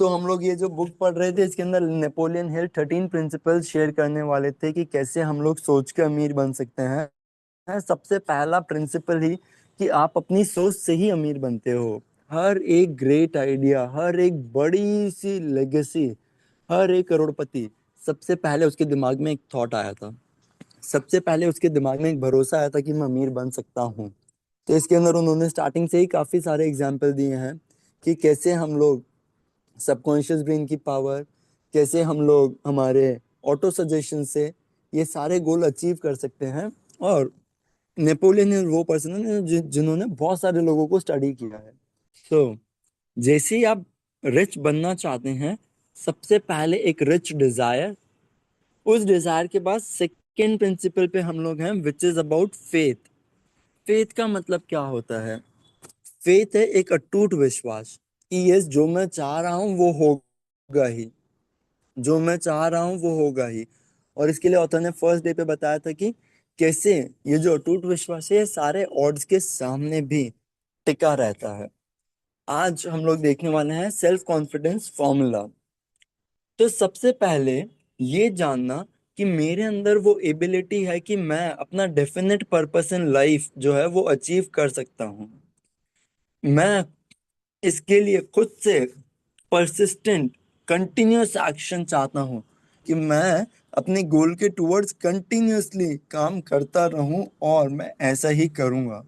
तो हम लोग ये जो बुक पढ़ रहे थे, इसके अंदर नेपोलियन हिल 13 प्रिंसिपल्स शेयर करने वाले थे कि कैसे हम लोग सोच के अमीर बन सकते हैं। सबसे पहला प्रिंसिपल ही कि आप अपनी सोच से ही अमीर बनते हो। हर एक ग्रेट आइडिया, हर एक बड़ी सी लेगेसी, हर एक करोड़पति, सबसे पहले उसके दिमाग में एक थॉट आया था। सबसे पहले उसके दिमाग में एक भरोसा आया था कि मैं अमीर बन सकता हूँ। तो इसके अंदर उन्होंने स्टार्टिंग से ही काफी सारे एग्जाम्पल दिए हैं कि कैसे हम लोग सबकॉन्शियस ब्रेन की पावर, कैसे हम लोग हमारे ऑटो सजेशन से ये सारे गोल अचीव कर सकते हैं। और नेपोलियन हिल वो पर्सन है जिन्होंने बहुत सारे लोगों को स्टडी किया है। तो जैसे ही आप रिच बनना चाहते हैं, सबसे पहले एक रिच डिजायर, उस डिजायर के बाद सेकेंड प्रिंसिपल पे हम लोग हैं, which is about faith. Faith का मतलब क्या होता है? फेथ है एक अटूट विश्वास कि यस, जो मैं चाह रहा हूं वो होगा ही, जो मैं चाह रहा हूँ वो होगा ही। और इसके लिए ऑथर ने फर्स्ट डे पे बताया था कि कैसे ये जो अटूट विश्वास है ये सारे ऑड्स के सामने भी टिका रहता है। आज हम लोग देखने वाले हैं सेल्फ कॉन्फिडेंस फॉर्मूला। तो सबसे पहले ये जानना कि मेरे अंदर वो एबिलिटी है कि मैं अपना डेफिनेट पर्पस इन लाइफ जो है वो अचीव कर सकता हूँ। मैं इसके लिए खुद से परसिस्टेंट कंटिन्यूअस एक्शन चाहता हूँ कि मैं अपने गोल के टुवर्ड्स कंटिन्यूअसली काम करता रहूं, और मैं ऐसा ही करूंगा।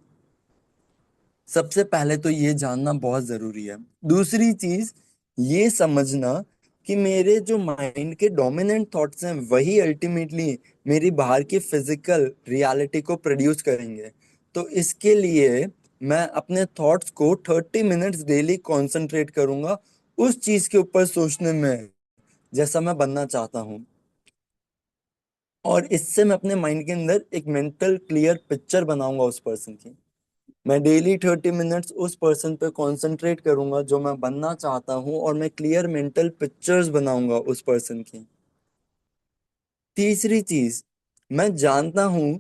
सबसे पहले तो ये जानना बहुत जरूरी है। दूसरी चीज, ये समझना कि मेरे जो माइंड के डोमिनेंट थॉट्स हैं वही अल्टीमेटली मेरी बाहर की फिजिकल रियलिटी को प्रोड्यूस करेंगे। तो इसके लिए मैं अपने थॉट्स को 30 मिनट्स डेली कंसंट्रेट करूंगा उस चीज के ऊपर सोचने में जैसा मैं बनना चाहता हूँ। और इससे मैं अपने माइंड के अंदर एक मेंटल क्लियर पिक्चर बनाऊंगा उस पर्सन की। मैं डेली 30 मिनट्स उस पर्सन पे कंसंट्रेट करूंगा जो मैं बनना चाहता हूँ, और मैं क्लियर मेंटल पिक्चर्स बनाऊंगा उस पर्सन की। तीसरी चीज, मैं जानता हूँ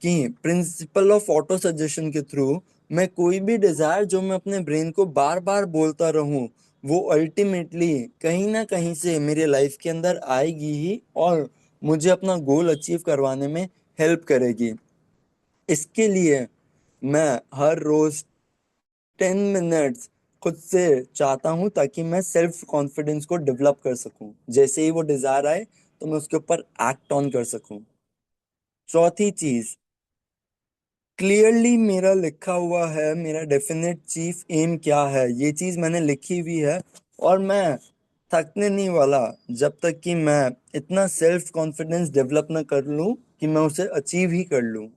कि प्रिंसिपल ऑफ ऑटो सजेशन के थ्रू मैं कोई भी डिजायर जो मैं अपने ब्रेन को बार बार बोलता रहूं, वो अल्टीमेटली कहीं ना कहीं से मेरे लाइफ के अंदर आएगी ही, और मुझे अपना गोल अचीव करवाने में हेल्प करेगी। इसके लिए मैं हर रोज 10 मिनट्स खुद से चाहता हूँ ताकि मैं सेल्फ कॉन्फिडेंस को डेवलप कर सकूं। जैसे ही वो डिजायर आए तो मैं उसके ऊपर एक्ट ऑन कर सकूं। चौथी चीज, क्लियरली मेरा लिखा हुआ है मेरा डेफिनेट चीफ एम क्या है, ये चीज मैंने लिखी हुई है। और मैं थकने नहीं वाला जब तक कि मैं इतना सेल्फ कॉन्फिडेंस डेवलप ना कर लूं कि मैं उसे अचीव ही कर लूं।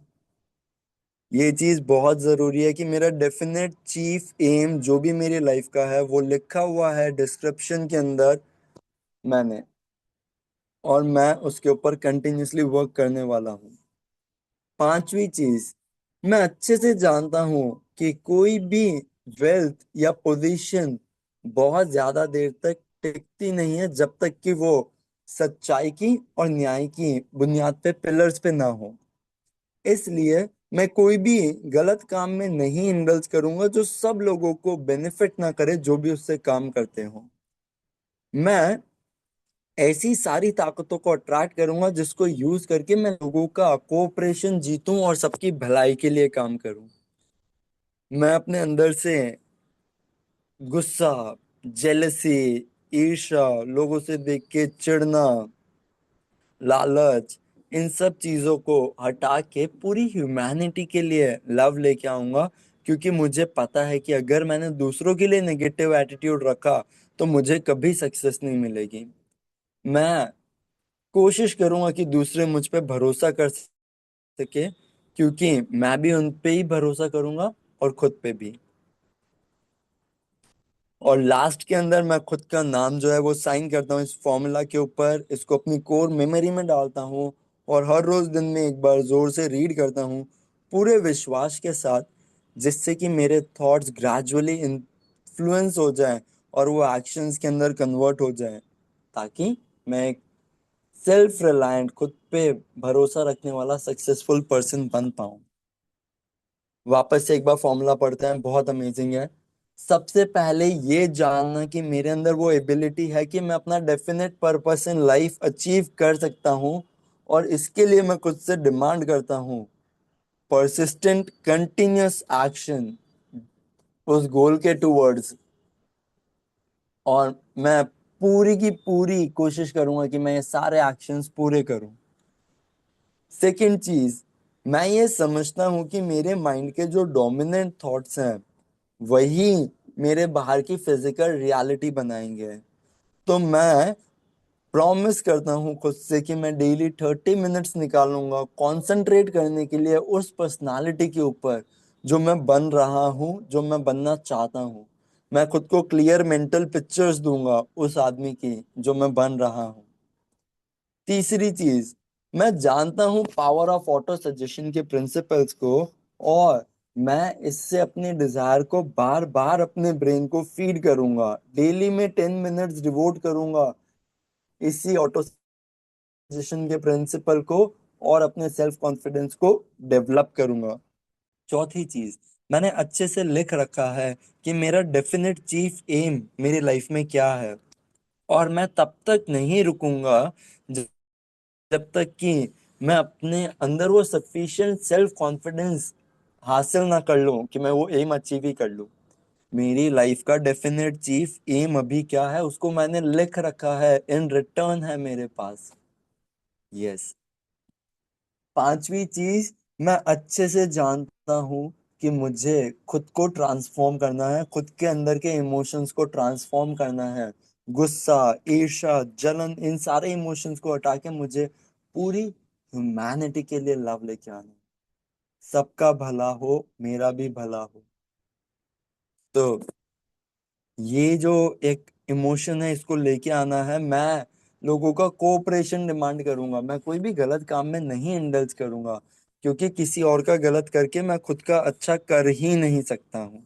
ये चीज बहुत जरूरी है कि मेरा डेफिनेट चीफ एम जो भी मेरी लाइफ का है वो लिखा हुआ है डिस्क्रिप्शन के अंदर मैंने, और मैं उसके ऊपर कंटिन्यूअसली वर्क करने वाला हूँ। पांचवी चीज, मैं अच्छे से जानता हूँ कि कोई भी वेल्थ या पोजीशन बहुत ज्यादा देर तक टिकती नहीं है जब तक कि वो सच्चाई की और न्याय की बुनियाद पे, पिलर्स पे ना हो। इसलिए मैं कोई भी गलत काम में नहीं इंडल्ज करूंगा जो सब लोगों को बेनिफिट ना करे, जो भी उससे काम करते हो। मैं ऐसी सारी ताकतों को अट्रैक्ट करूंगा जिसको यूज करके मैं लोगों का कोऑपरेशन जीतूं और सबकी भलाई के लिए काम करूं। मैं अपने अंदर से गुस्सा, जेलसी, ईर्ष्या, लोगों से देख के चिढ़ना, लालच, इन सब चीजों को हटा के पूरी ह्यूमैनिटी के लिए लव लेके आऊंगा। क्योंकि मुझे पता है कि अगर मैंने दूसरों के लिए नेगेटिव एटीट्यूड रखा तो मुझे कभी सक्सेस नहीं मिलेगी। मैं कोशिश करूंगा कि दूसरे मुझ पे भरोसा कर सके, क्योंकि मैं भी उन पे ही भरोसा करूंगा, और खुद पे भी। और लास्ट के अंदर मैं खुद का नाम जो है वो साइन करता हूँ इस फॉर्मूला के ऊपर, इसको अपनी कोर मेमोरी में डालता हूँ, और हर रोज दिन में एक बार जोर से रीड करता हूँ पूरे विश्वास के साथ, जिससे कि मेरे थॉट्स ग्रेजुअली इन्फ्लुएंस हो जाएं और वो एक्शंस के अंदर कन्वर्ट हो जाएं, ताकि मैं एक सेल्फ रिलायंट, खुद पे भरोसा रखने वाला सक्सेसफुल पर्सन बन पाऊं। वापस से एक बार फॉर्मूला पढ़ते हैं, बहुत अमेजिंग है। सबसे पहले ये जानना कि मेरे अंदर वो एबिलिटी है कि मैं अपना definite purpose in life achieve कर सकता हूँ, और इसके लिए मैं खुद से डिमांड करता हूँ परसिस्टेंट कंटिन्यूअस एक्शन उस गोल के टूवर्ड्स। और मैं पूरी की पूरी कोशिश करूंगा कि मैं ये सारे एक्शंस पूरे करूं। सेकंड चीज, मैं ये समझता हूं कि मेरे माइंड के जो डोमिनेंट थॉट्स हैं वही मेरे बाहर की फिजिकल रियलिटी बनाएंगे। तो मैं प्रॉमिस करता हूँ खुद से कि मैं डेली 30 मिनट्स निकालूंगा कंसंट्रेट करने के लिए उस पर्सनालिटी के ऊपर जो मैं बन रहा हूँ, जो मैं बनना चाहता हूँ। मैं खुद को क्लियर मेंटल पिक्चर्स दूंगा उस आदमी की जो मैं बन रहा हूँ। तीसरी चीज, मैं जानता हूँ पावर ऑफ ऑटो सजेशन के प्रिंसिपल्स को, और मैं इससे अपने डिजायर को बार बार अपने ब्रेन को फीड करूंगा। डेली में 10 मिनट्स डिवोट करूंगा इसी ऑटो सजेशन के प्रिंसिपल को, और अपने सेल्फ कॉन्फिडेंस को डेवलप करूंगा। चौथी चीज, मैंने अच्छे से लिख रखा है कि मेरा डेफिनेट चीफ एम मेरी लाइफ में क्या है, और मैं तब तक नहीं रुकूंगा जब तक कि मैं अपने अंदर वो सफिशिएंट सेल्फ कॉन्फिडेंस हासिल ना कर लूं कि मैं वो एम अचीव ही कर लूं। मेरी लाइफ का डेफिनेट चीफ एम अभी क्या है उसको मैंने लिख रखा है, इन रिटर्न है मेरे पास। यस। पांचवी चीज, मैं अच्छे से जानता हूँ कि मुझे खुद को ट्रांसफॉर्म करना है, खुद के अंदर के इमोशंस को ट्रांसफॉर्म करना है। गुस्सा, ईर्ष्या, जलन, इन सारे इमोशंस को हटा के मुझे पूरी ह्यूमैनिटी के लिए लव लेके आना है। सबका भला हो, मेरा भी भला हो। तो ये जो एक इमोशन है इसको लेके आना है। मैं लोगों का कोऑपरेशन डिमांड करूंगा, मैं कोई भी गलत काम में नहीं इंडल्ज करूंगा, क्योंकि किसी और का गलत करके मैं खुद का अच्छा कर ही नहीं सकता हूँ।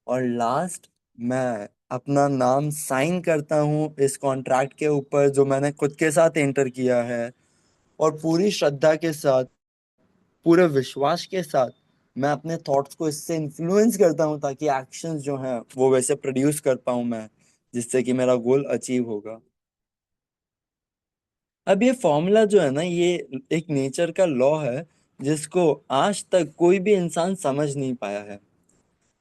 और लास्ट, मैं अपना नाम साइन करता हूँ इस कॉन्ट्रैक्ट के ऊपर जो मैंने खुद के साथ एंटर किया है, और पूरी श्रद्धा के साथ, पूरे विश्वास के साथ मैं अपने थॉट्स को इससे इन्फ्लुएंस करता हूँ ताकि एक्शंस जो हैं वो वैसे प्रोड्यूस कर पाऊँ मैं, जिससे कि मेरा गोल अचीव होगा। अब ये फॉर्मूला जो है ना, ये एक नेचर का लॉ है जिसको आज तक कोई भी इंसान समझ नहीं पाया है।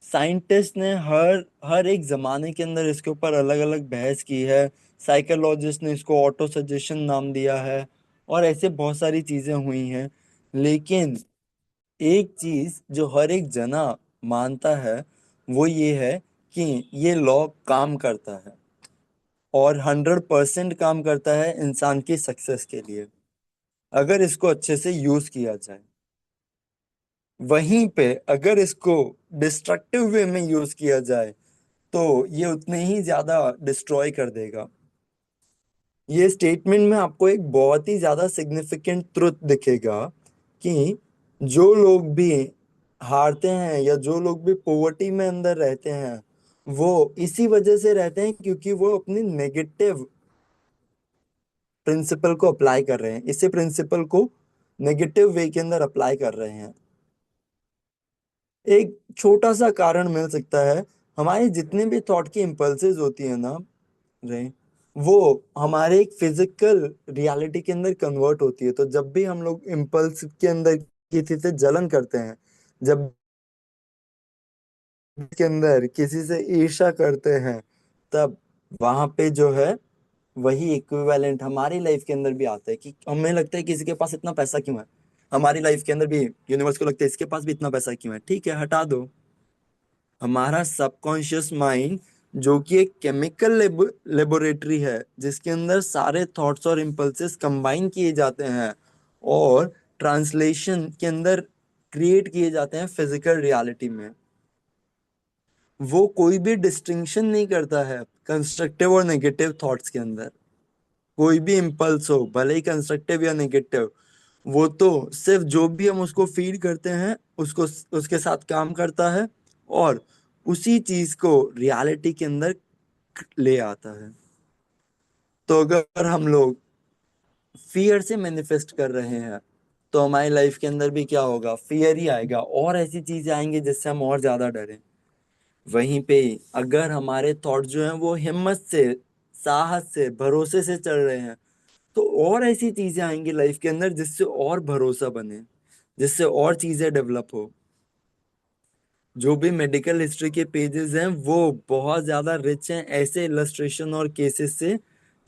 साइंटिस्ट ने हर हर एक जमाने के अंदर इसके ऊपर अलग अलग बहस की है। साइकोलॉजिस्ट ने इसको ऑटो सजेशन नाम दिया है, और ऐसे बहुत सारी चीजें हुई हैं। लेकिन एक चीज जो हर एक जना मानता है वो ये है कि ये लॉ काम करता है, और 100% काम करता है इंसान की सक्सेस के लिए, अगर इसको अच्छे से यूज किया जाए। वहीं पे अगर इसको डिस्ट्रक्टिव वे में यूज किया जाए तो ये उतने ही ज्यादा डिस्ट्रॉय कर देगा। ये स्टेटमेंट में आपको एक बहुत ही ज्यादा सिग्निफिकेंट ट्रुथ दिखेगा कि जो लोग भी हारते हैं या जो लोग भी पोवर्टी में अंदर रहते हैं वो इसी वजह से रहते हैं क्योंकि वो अपनी नेगेटिव प्रिंसिपल को अप्लाई कर रहे हैं, इसी प्रिंसिपल को नेगेटिव वे के अंदर अप्लाई कर रहे हैं। एक छोटा सा कारण मिल सकता है, हमारे जितने भी थॉट की इम्पल्सेस होती है ना, रहे, वो हमारे एक फिजिकल रियलिटी के अंदर कन्वर्ट होती है। तो जब भी हम लोग इम्पल्स के अंदर किसी से जलन करते हैं, जब के अंदर किसी से ईर्ष्या करते हैं, तब वहां पे जो है वही इक्विवेलेंट हमारी लाइफ के अंदर भी आता है कि हमें लगता है किसी के पास इतना पैसा क्यों है। हमारी लाइफ के अंदर भी यूनिवर्स को लगता है इसके पास भी इतना पैसा क्यों है, ठीक है हटा दो। हमारा सबकॉन्शियस माइंड जो कि एक केमिकल लेबोरेटरी है जिसके अंदर सारे थॉट्स और इम्पल्सेस कंबाइन किए जाते हैं, और ट्रांसलेशन के अंदर क्रिएट किए जाते हैं फिजिकल रियलिटी में। वो कोई भी डिस्टिंक्शन नहीं करता है कंस्ट्रक्टिव और नेगेटिव थॉट्स के अंदर। कोई भी इम्पल्स हो भले ही कंस्ट्रक्टिव या नेगेटिव, वो तो सिर्फ जो भी हम उसको फीड करते हैं उसको उसके साथ काम करता है, और उसी चीज को रियलिटी के अंदर ले आता है। तो अगर हम लोग फियर से मैनिफेस्ट कर रहे हैं तो हमारी लाइफ के अंदर भी क्या होगा, फियर ही आएगा, और ऐसी चीजें आएंगी जिससे हम और ज्यादा डरें। वहीं पे अगर हमारे थॉट जो हैं वो हिम्मत से, साहस से, भरोसे से चल रहे हैं, तो और ऐसी चीजें आएंगी लाइफ के अंदर जिससे और भरोसा बने, जिससे और चीजें डेवलप हो। जो भी मेडिकल हिस्ट्री के पेजेस हैं वो बहुत ज्यादा रिच हैं ऐसे इलस्ट्रेशन और केसेस से,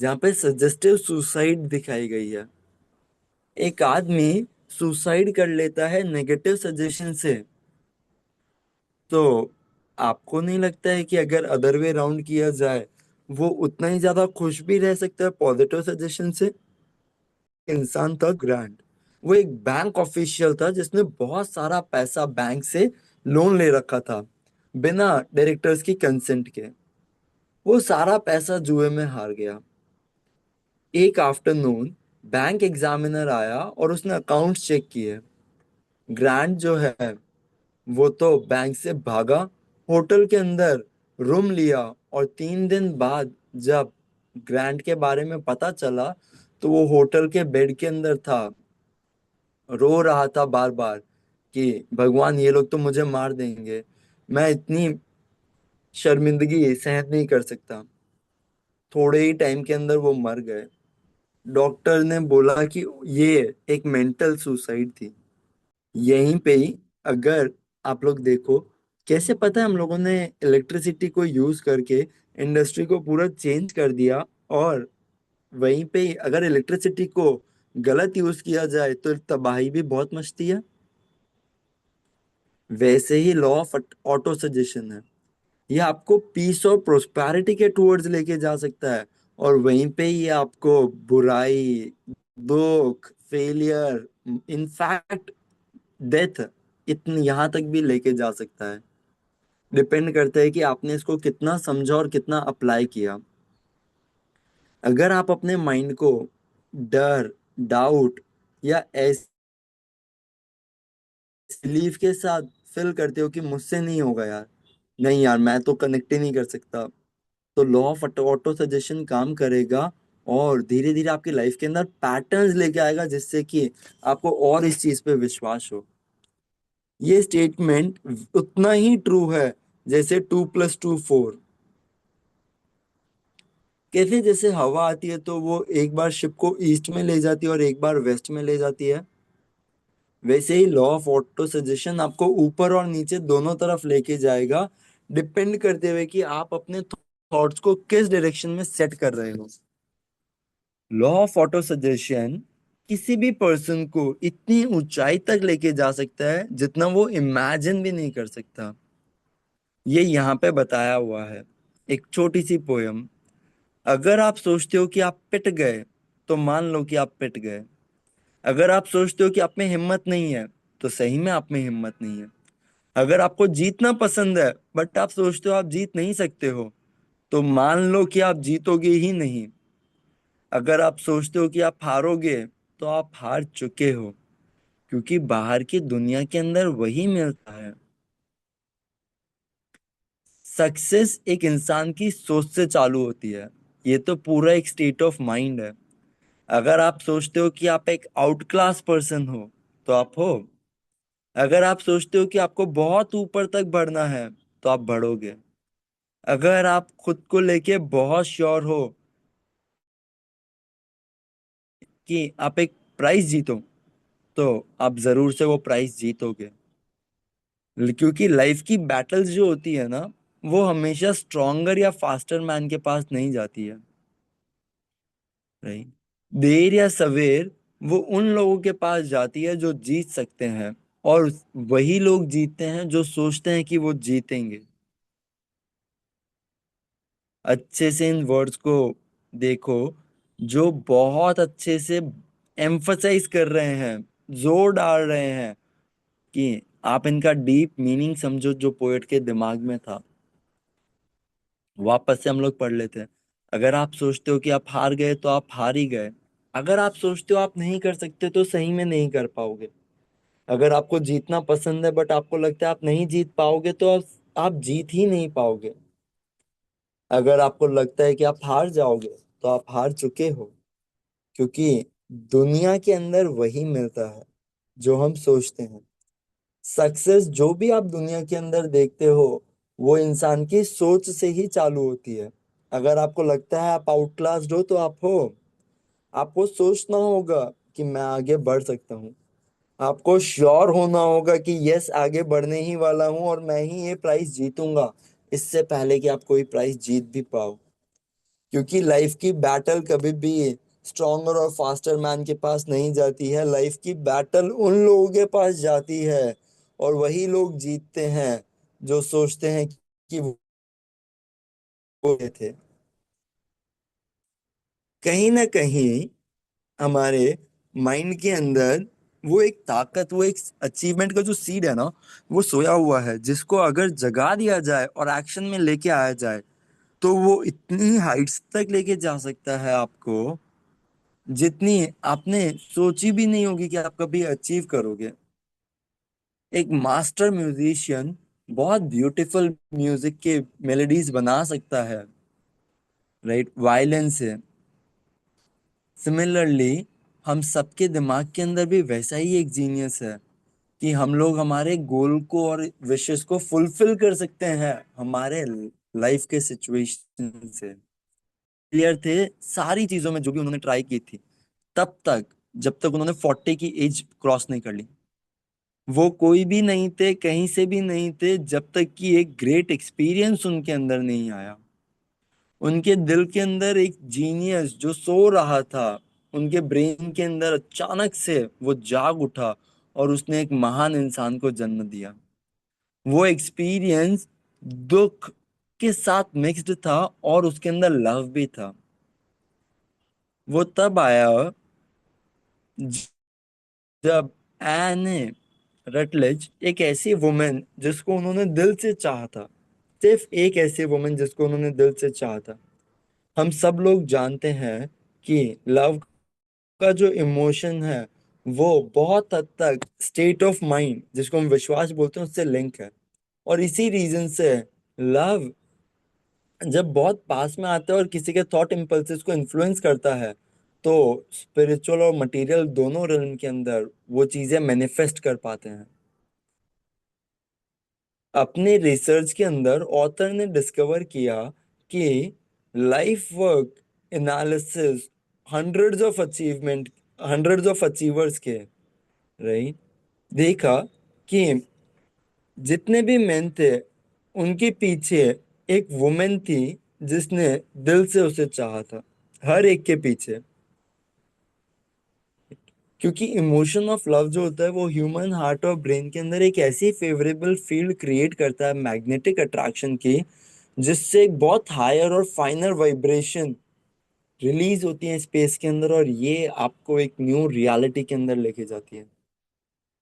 जहाँ पे सजेस्टिव सुसाइड दिखाई गई है। एक आदमी सुसाइड कर लेता है नेगेटिव सजेशन से, तो आपको नहीं लगता है कि अगर अदर वे राउंड किया जाए, वो उतना ही ज्यादा खुश भी रह सकता है पॉजिटिव सजेशन से? इंसान था ग्रांट, वो एक बैंक ऑफिशियल था जिसने बहुत सारा पैसा बैंक से लोन ले रखा था बिना डायरेक्टर्स की कंसेंट के। वो सारा पैसा जुए में हार गया। एक आफ्टरनून बैंक एग्जामिनर आया और उसने अकाउंट्स चेक किए। ग्रांट जो है वो तो बैंक से भागा, होटल के अंदर रूम लिया, और 3 दिन बाद जब ग्रांट के बारे में पता चला तो वो होटल के बेड के अंदर था, रो रहा था बार बार कि भगवान ये लोग तो मुझे मार देंगे, मैं इतनी शर्मिंदगी सहन नहीं कर सकता। थोड़े ही टाइम के अंदर वो मर गए। डॉक्टर ने बोला कि ये एक मेंटल सुसाइड थी। यहीं पे ही अगर आप लोग देखो, कैसे पता है हम लोगों ने इलेक्ट्रिसिटी को यूज करके इंडस्ट्री को पूरा चेंज कर दिया, और वहीं पे ही अगर इलेक्ट्रिसिटी को गलत यूज किया जाए तो तबाही भी बहुत मचती है। वैसे ही लॉ ऑफ ऑटो सजेशन है, ये आपको पीस और प्रोस्पेरिटी के टूवर्ड्स लेके जा सकता है, और वहीं पे ही आपको बुराई, दुख, फेलियर, इनफैक्ट डेथ, इतनी यहाँ तक भी लेके जा सकता है। डिपेंड करता है कि आपने इसको कितना समझा और कितना अप्लाई किया। अगर आप अपने माइंड को डर, डाउट या ऐसे बिलीफ के साथ फिल करते हो कि मुझसे नहीं होगा यार, नहीं यार मैं तो कनेक्ट ही नहीं कर सकता, तो लॉ ऑफ ऑटो सजेशन काम करेगा और धीरे धीरे आपकी लाइफ के अंदर पैटर्न्स लेके आएगा जिससे कि आपको और इस चीज पे विश्वास हो। ये स्टेटमेंट उतना ही ट्रू है जैसे 2+2 4। कैसे? जैसे हवा आती है तो वो एक बार शिप को ईस्ट में ले जाती है और एक बार वेस्ट में ले जाती है, वैसे ही लॉ ऑफ ऑटो सजेशन आपको ऊपर और नीचे दोनों तरफ लेके जाएगा, डिपेंड करते हुए कि आप अपने थॉट्स को किस डायरेक्शन में सेट कर रहे हो। लॉ ऑफ ऑटो सजेशन किसी भी पर्सन को इतनी ऊंचाई तक लेके जा सकता है जितना वो इमेजिन भी नहीं कर सकता। ये यहाँ पे बताया हुआ है, एक छोटी सी पोयम। अगर आप सोचते हो कि आप पिट गए, तो मान लो कि आप पिट गए। अगर आप सोचते हो कि आप में हिम्मत नहीं है, तो सही में आप में हिम्मत नहीं है। अगर आपको जीतना पसंद है बट आप सोचते हो आप जीत नहीं सकते हो, तो मान लो कि आप जीतोगे ही नहीं। अगर आप सोचते हो कि आप हारोगे, तो आप हार चुके हो, क्योंकि बाहर की दुनिया के अंदर वही मिलता है। सक्सेस एक इंसान की सोच से चालू होती है। ये तो पूरा एक स्टेट ऑफ माइंड है। अगर आप सोचते हो कि आप एक आउट क्लास पर्सन हो, तो आप हो। अगर आप सोचते हो कि आपको बहुत ऊपर तक बढ़ना है, तो आप बढ़ोगे। अगर आप खुद को लेके बहुत श्योर हो कि आप एक प्राइज जीतो, तो आप जरूर से वो प्राइज जीतोगे। क्योंकि लाइफ की बैटल्स जो होती है ना, वो हमेशा स्ट्रॉन्गर या फास्टर मैन के पास नहीं जाती है। राइट? देर या सवेर वो उन लोगों के पास जाती है जो जीत सकते हैं, और वही लोग जीतते हैं जो सोचते हैं कि वो जीतेंगे। अच्छे से इन वर्ड्स को देखो, जो बहुत अच्छे से एम्फसाइज कर रहे हैं, जोर डाल रहे हैं कि आप इनका डीप मीनिंग समझो जो पोएट के दिमाग में था। वापस से हम लोग पढ़ लेते हैं। अगर आप सोचते हो कि आप हार गए, तो आप हार ही गए। अगर आप सोचते हो आप नहीं कर सकते, तो सही में नहीं कर पाओगे। अगर आपको जीतना पसंद है बट आपको लगता है आप नहीं जीत पाओगे, तो आप जीत ही नहीं पाओगे। अगर आपको लगता है कि आप हार जाओगे, तो आप हार चुके हो, क्योंकि दुनिया के अंदर वही मिलता है जो हम सोचते हैं। सक्सेस जो भी आप दुनिया के अंदर देखते हो, वो इंसान की सोच से ही चालू होती है। अगर आपको लगता है आप आउटक्लास्ड हो तो आप हो। आपको सोचना होगा कि मैं आगे बढ़ सकता हूँ। आपको श्योर होना होगा कि यस, आगे बढ़ने ही वाला हूँ और मैं ही ये प्राइस जीतूंगा, इससे पहले कि आप कोई प्राइस जीत भी पाओ। क्योंकि लाइफ की बैटल कभी भी स्ट्रॉन्गर और फास्टर मैन के पास नहीं जाती है। लाइफ की बैटल उन लोगों के पास जाती है, और वही लोग जीतते हैं जो सोचते हैं कि वो थे। कहीं ना कहीं हमारे माइंड के अंदर वो एक ताकत, वो एक अचीवमेंट का जो सीड है ना, वो सोया हुआ है, जिसको अगर जगा दिया जाए और एक्शन में लेके आया जाए तो वो इतनी हाइट्स तक लेके जा सकता है आपको, जितनी आपने सोची भी नहीं होगी कि आप कभी अचीव करोगे। एक मास्टर म्यूजिशियन बहुत ब्यूटीफुल म्यूजिक के मेलोडीज बना सकता है, राइट, वायलिन से। सिमिलरली हम सबके दिमाग के अंदर भी वैसा ही एक जीनियस है कि हम लोग हमारे गोल को और विशेस को फुलफिल कर सकते हैं हमारे लाइफ के सिचुएशन से। क्लियर थे सारी चीजों में जो भी उन्होंने ट्राई की थी, तब तक जब तक उन्होंने 40 की एज क्रॉस नहीं कर ली। वो कोई भी नहीं थे, कहीं से भी नहीं थे, जब तक कि एक ग्रेट एक्सपीरियंस उनके अंदर नहीं आया। उनके दिल के अंदर एक जीनियस जो सो रहा था, उनके ब्रेन के अंदर अचानक से वो जाग उठा और उसने एक महान इंसान को जन्म दिया। वो एक्सपीरियंस दुख के साथ मिक्स्ड था और उसके अंदर लव भी था। वो तब आया ज- जब एने रटलेज, एक ऐसी वुमेन जिसको उन्होंने दिल से चाहा था, सिर्फ एक ऐसी वुमेन जिसको उन्होंने दिल से चाहा था। हम सब लोग जानते हैं कि लव का जो इमोशन है वो बहुत हद तक स्टेट ऑफ माइंड, जिसको हम विश्वास बोलते हैं, उससे लिंक है। और इसी रीजन से लव जब बहुत पास में आता है और किसी के थॉट इम्पल्सेस को इन्फ्लुएंस करता है, तो स्पिरिचुअल और मटेरियल दोनों रिल्म के अंदर वो चीजें मैनिफेस्ट कर पाते हैं। अपने रिसर्च के अंदर ऑथर ने डिस्कवर किया कि life work analysis hundreds of achievers के, राइट, देखा कि जितने भी मेन थे उनके पीछे एक वुमेन थी जिसने दिल से उसे चाहा था, हर एक के पीछे। क्योंकि इमोशन ऑफ लव जो होता है वो ह्यूमन हार्ट और ब्रेन के अंदर एक ऐसी फेवरेबल फील्ड क्रिएट करता है, मैग्नेटिक अट्रैक्शन की, जिससे एक बहुत हायर और फाइनर वाइब्रेशन रिलीज होती है स्पेस के अंदर, और ये आपको एक न्यू रियलिटी के अंदर लेके जाती है।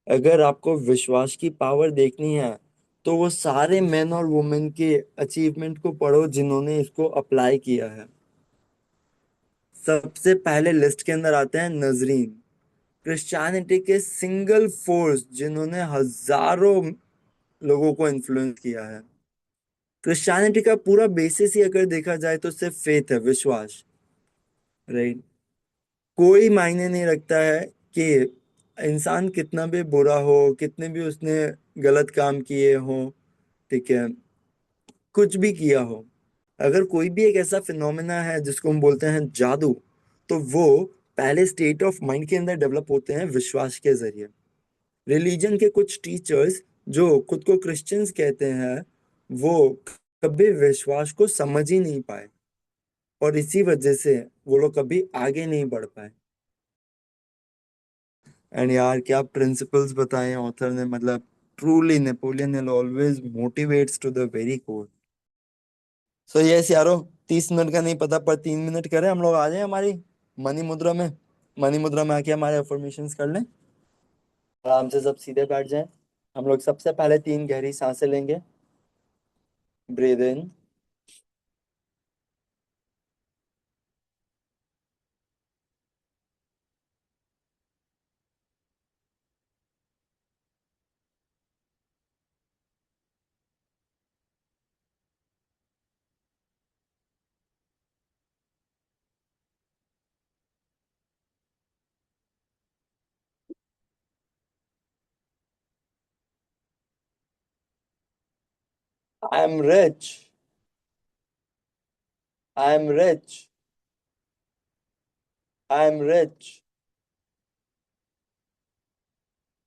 अगर आपको विश्वास की पावर देखनी है तो वो सारे मेन और वुमेन के अचीवमेंट को पढ़ो जिन्होंने इसको अप्लाई किया है। सबसे पहले लिस्ट के अंदर आते हैं नजरीन, क्रिश्चियनिटी के सिंगल फोर्स जिन्होंने हजारों लोगों को इन्फ्लुएंस किया है। क्रिश्चियनिटी का पूरा बेसिस ही अगर देखा जाए तो सिर्फ फेथ है, विश्वास, राइट। कोई मायने नहीं रखता है कि इंसान कितना भी बुरा हो, कितने भी उसने गलत काम किए हो, ठीक है, कुछ भी किया हो, अगर कोई भी एक ऐसा फिनोमेना है जिसको हम बोलते हैं जादू, तो वो पहले स्टेट ऑफ माइंड के अंदर डेवलप होते हैं विश्वास के जरिए। रिलीजन के कुछ टीचर्स जो खुद को क्रिश्चियंस कहते हैं, वो कभी विश्वास को समझ ही नहीं पाए, और इसी वजह से वो लोग कभी आगे नहीं बढ़ पाए। एंड यार क्या प्रिंसिपल्स बताए ऑथर ने, मतलब truly Napoleon Hill always motivates to the very core. So yes यारो, 30 मिनट का नहीं पता पर 3 मिनट करें हम लोग, आ जाए हमारी मनी मुद्रा में। मनी मुद्रा में आके हमारे अफर्मेशंस कर लें, आराम से सब सीधे बैठ जाएं। हम लोग सबसे पहले 3 गहरी सांसें लेंगे। Breathe in, I am rich. I am rich. I am rich.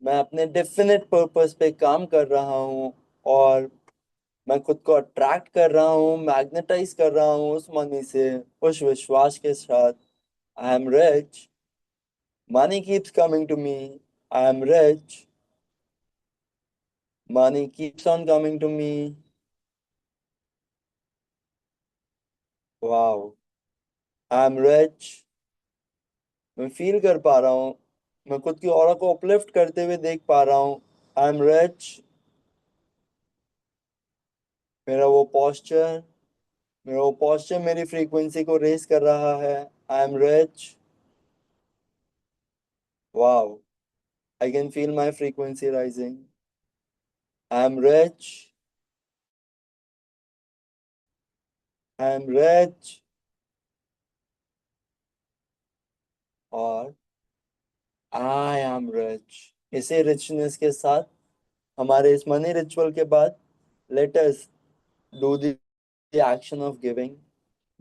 मैं अपने डेफिनेट पर्पस पे काम कर रहा हूँ, और मैं खुद को अट्रैक्ट कर रहा हूँ, मैग्नेटाइज कर रहा हूँ उस मनी से, उस विश्वास के साथ। I am rich. Money keeps coming to me. I am rich. Money keeps on coming to me. Wow. I am rich. मैं फील कर पा रहा हूँ, मैं खुद की ऑरा को अपलिफ्ट करते हुए देख पा रहा हूँ। आई एम रिच। मेरा वो पॉस्चर मेरा वो पॉस्चर मेरी फ्रीक्वेंसी को रेस कर रहा है। I am rich. Wow. I can feel my frequency rising. I am rich. I am rich. और आई एम रिच। इसी रिचनेस के साथ, हमारे इस मनी रिचुअल के बाद, let us do the action of giving.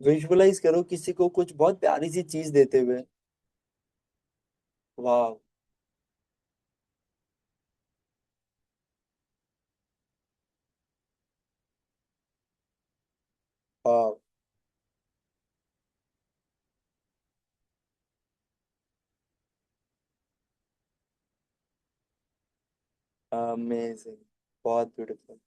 Visualise करो किसी को कुछ बहुत प्यारी सी चीज देते हुए। वाह। वाह। अमेजिंग। बहुत ब्यूटीफुल।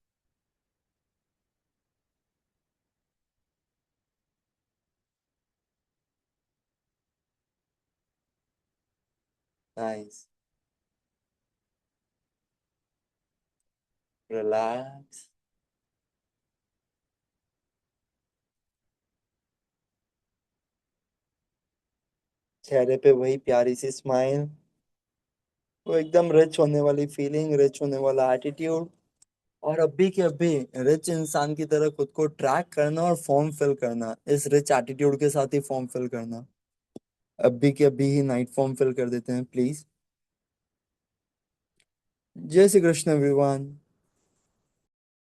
नाइस। रिलैक्स। चेहरे पे वही प्यारी सी स्माइल, वो एकदम रिच होने वाली फीलिंग, रिच होने वाला एटीट्यूड। और अभी के अभी रिच इंसान की तरह खुद को ट्रैक करना और फॉर्म फिल करना, इस रिच एटीट्यूड के साथ ही फॉर्म फिल करना। अभी के अभी ही नाइट फॉर्म फिल कर देते हैं प्लीज। जय श्री कृष्ण एवरीवन।